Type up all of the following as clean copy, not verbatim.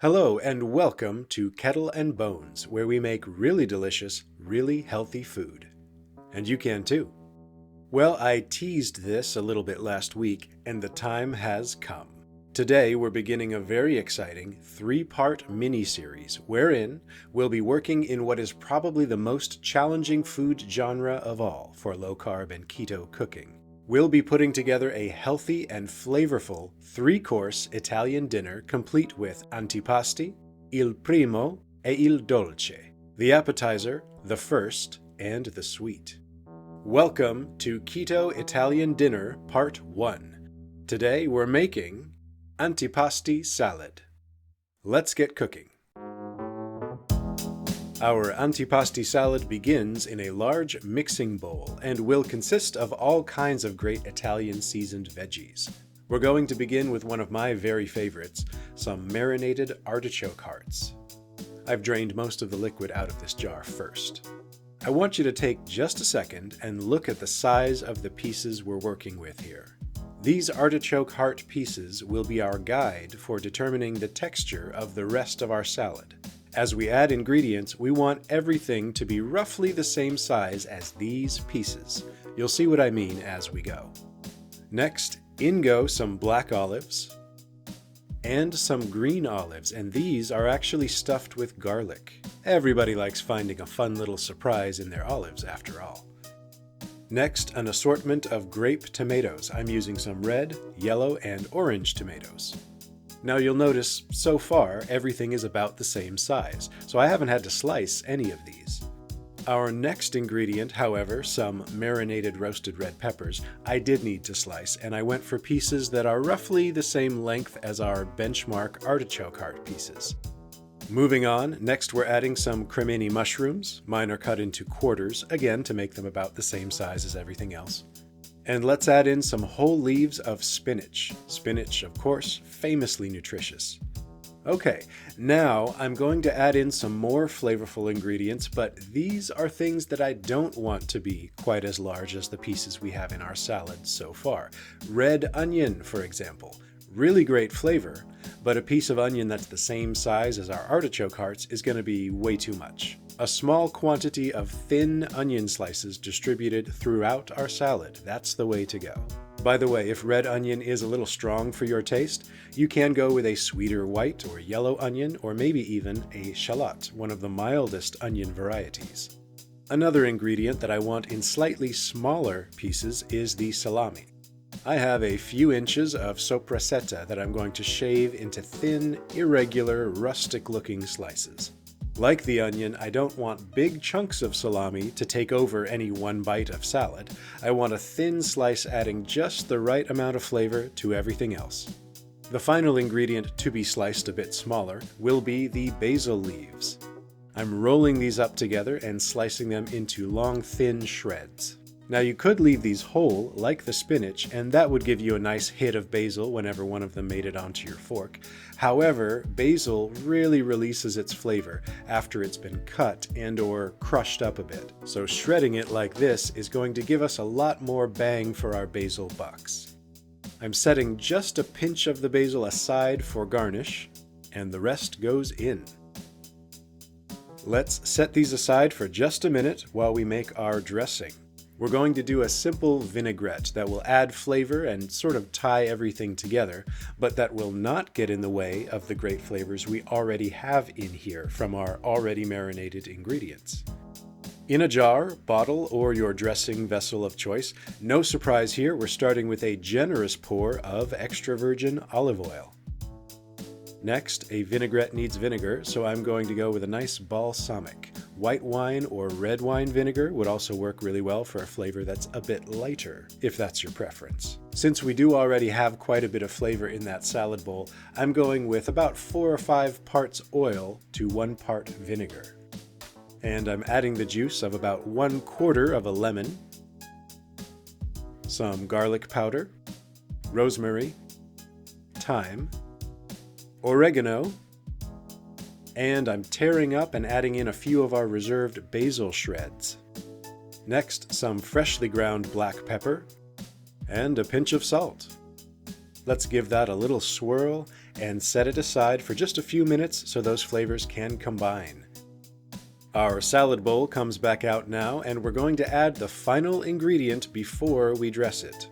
Hello and welcome to Kettle and Bones, where we make really delicious, really healthy food. And you can too. Well, I teased this a little bit last week, and the time has come. Today we're beginning a very exciting 3-part mini-series, wherein we'll be working in what is probably the most challenging food genre of all for low-carb and keto cooking. We'll be putting together a healthy and flavorful 3-course Italian dinner complete with antipasti, il primo e il dolce, the appetizer, the first, and the sweet. Welcome to Keto Italian Dinner Part 1. Today we're making Antipasti Salad. Let's get cooking. Our antipasti salad begins in a large mixing bowl and will consist of all kinds of great Italian seasoned veggies. We're going to begin with one of my very favorites, some marinated artichoke hearts. I've drained most of the liquid out of this jar first. I want you to take just a second and look at the size of the pieces we're working with here. These artichoke heart pieces will be our guide for determining the texture of the rest of our salad. As we add ingredients, we want everything to be roughly the same size as these pieces. You'll see what I mean as we go. Next, in go some black olives and some green olives, and these are actually stuffed with garlic. Everybody likes finding a fun little surprise in their olives after all. Next, an assortment of grape tomatoes. I'm using some red, yellow, and orange tomatoes. Now you'll notice, so far, everything is about the same size, so I haven't had to slice any of these. Our next ingredient, however, some marinated roasted red peppers, I did need to slice, and I went for pieces that are roughly the same length as our benchmark artichoke heart pieces. Moving on, next we're adding some Cremini mushrooms. Mine are cut into quarters, again to make them about the same size as everything else. And let's add in some whole leaves of spinach. Spinach, of course, famously nutritious. Okay, now I'm going to add in some more flavorful ingredients, but these are things that I don't want to be quite as large as the pieces we have in our salad so far. Red onion, for example. Really great flavor, but a piece of onion that's the same size as our artichoke hearts is going to be way too much. A small quantity of thin onion slices distributed throughout our salad. That's the way to go. By the way, if red onion is a little strong for your taste, you can go with a sweeter white or yellow onion, or maybe even a shallot, one of the mildest onion varieties. Another ingredient that I want in slightly smaller pieces is the salami. I have a few inches of soprasetta that I'm going to shave into thin, irregular, rustic-looking slices. Like the onion, I don't want big chunks of salami to take over any one bite of salad. I want a thin slice adding just the right amount of flavor to everything else. The final ingredient to be sliced a bit smaller will be the basil leaves. I'm rolling these up together and slicing them into long, thin shreds. Now you could leave these whole, like the spinach, and that would give you a nice hit of basil whenever one of them made it onto your fork. However, basil really releases its flavor after it's been cut and or crushed up a bit. So shredding it like this is going to give us a lot more bang for our basil bucks. I'm setting just a pinch of the basil aside for garnish, and the rest goes in. Let's set these aside for just a minute while we make our dressing. We're going to do a simple vinaigrette that will add flavor and sort of tie everything together, but that will not get in the way of the great flavors we already have in here from our already marinated ingredients. In a jar, bottle, or your dressing vessel of choice, no surprise here, we're starting with a generous pour of extra virgin olive oil. Next, a vinaigrette needs vinegar, so I'm going to go with a nice balsamic. White wine or red wine vinegar would also work really well for a flavor that's a bit lighter, if that's your preference. Since we do already have quite a bit of flavor in that salad bowl, I'm going with about 4 or 5 parts oil to 1 part vinegar. And I'm adding the juice of about 1/4 of a lemon, some garlic powder, rosemary, thyme, oregano, and I'm tearing up and adding in a few of our reserved basil shreds. Next, some freshly ground black pepper and a pinch of salt. Let's give that a little swirl and set it aside for just a few minutes so those flavors can combine. Our salad bowl comes back out now, and we're going to add the final ingredient before we dress it.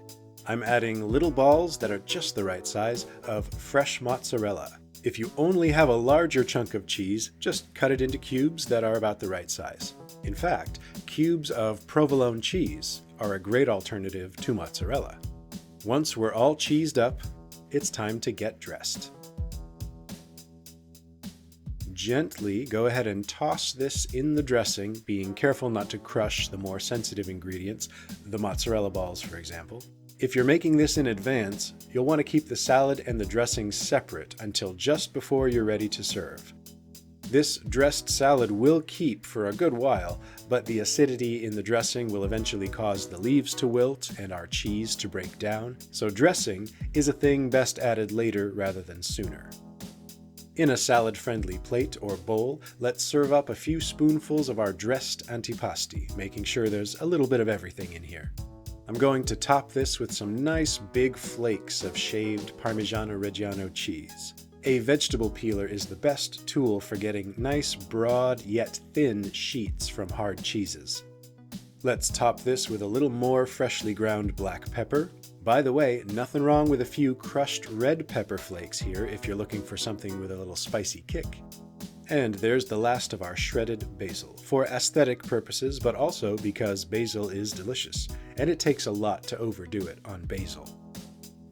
I'm adding little balls that are just the right size of fresh mozzarella. If you only have a larger chunk of cheese, just cut it into cubes that are about the right size. In fact, cubes of provolone cheese are a great alternative to mozzarella. Once we're all cheesed up, it's time to get dressed. Gently go ahead and toss this in the dressing, being careful not to crush the more sensitive ingredients, the mozzarella balls for example. If you're making this in advance, you'll want to keep the salad and the dressing separate until just before you're ready to serve. This dressed salad will keep for a good while, but the acidity in the dressing will eventually cause the leaves to wilt and our cheese to break down, so dressing is a thing best added later rather than sooner. In a salad-friendly plate or bowl, let's serve up a few spoonfuls of our dressed antipasti, making sure there's a little bit of everything in here. I'm going to top this with some nice big flakes of shaved Parmigiano Reggiano cheese. A vegetable peeler is the best tool for getting nice, broad, yet thin sheets from hard cheeses. Let's top this with a little more freshly ground black pepper. By the way, nothing wrong with a few crushed red pepper flakes here if you're looking for something with a little spicy kick. And there's the last of our shredded basil, for aesthetic purposes, but also because basil is delicious, and it takes a lot to overdo it on basil.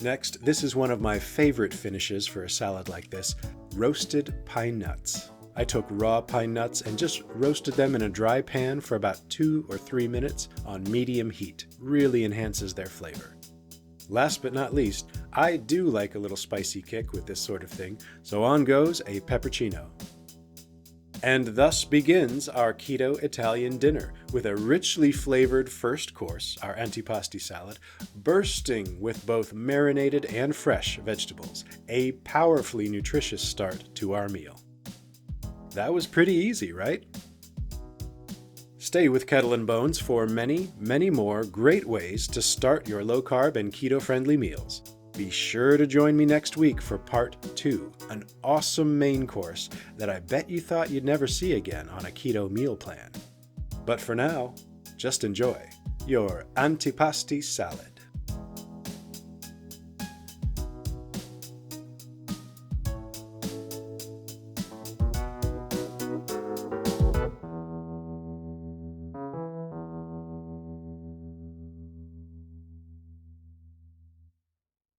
Next, this is one of my favorite finishes for a salad like this, roasted pine nuts. I took raw pine nuts and just roasted them in a dry pan for about 2 or 3 minutes on medium heat. Really enhances their flavor. Last but not least, I do like a little spicy kick with this sort of thing, so on goes a peppercino. And thus begins our keto Italian dinner, with a richly flavored first course, our antipasti salad, bursting with both marinated and fresh vegetables, a powerfully nutritious start to our meal. That was pretty easy, right? Stay with Kettle and Bones for many, many more great ways to start your low-carb and keto-friendly meals. Be sure to join me next week for part 2, an awesome main course that I bet you thought you'd never see again on a keto meal plan. But for now, just enjoy your Antipasti Salad.